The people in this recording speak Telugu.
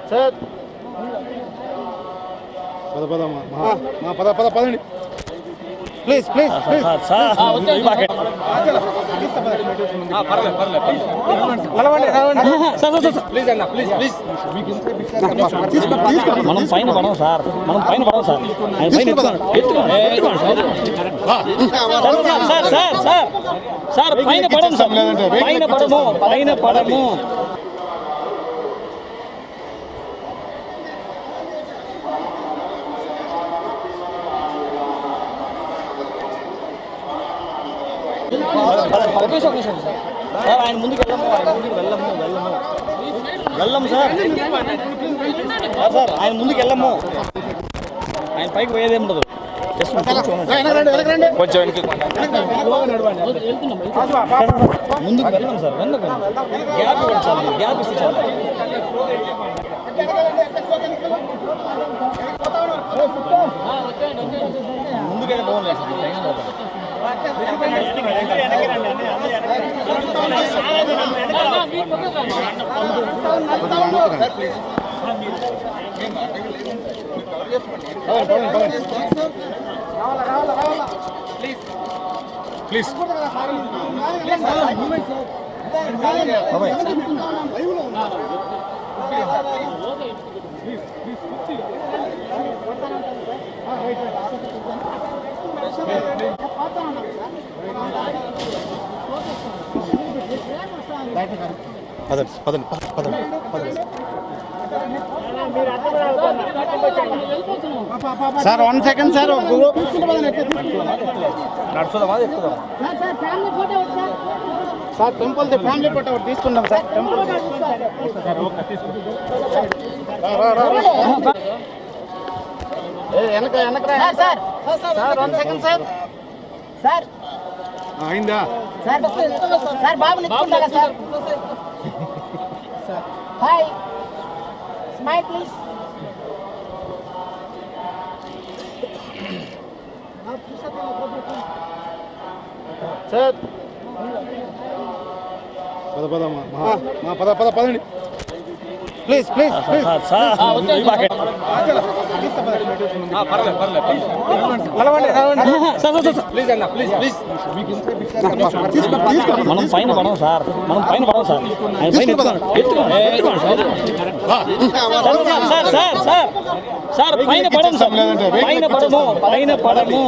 సార్ పదండి ప్లీజ్ ప్లీజ్ మనం పైన పడము సార్ సార్ పైన పడము సార్ పైన పడము సార్ ఆయన ముందుకు వెళ్ళము సార్ ఆయన ముందుకు వెళ్ళము ఆయన పైకి పోయేదే ఉండదు కొంచెం ముందుకు వెళ్ళం సార్ గ్యాప్ ఇవ్వండి సార్ గ్యాప్ ఇస్తే సార్ ముందుకైతే బాగుంది please sir 1 second sir sir temple family photo ఒకటి తీసుకుందాం సార్ టెంపుల్ వెనక సార్ 1 సెకండ్ సార్ సార్ అయిందా సార్ సార్ బాబు నిల్చుంటారా sir hi smile please sir పదండి ప్లీజ్ ప్లీజ్ మనం పైన పడము సార్ ఆయన పైన పడము సార్ పైన పడము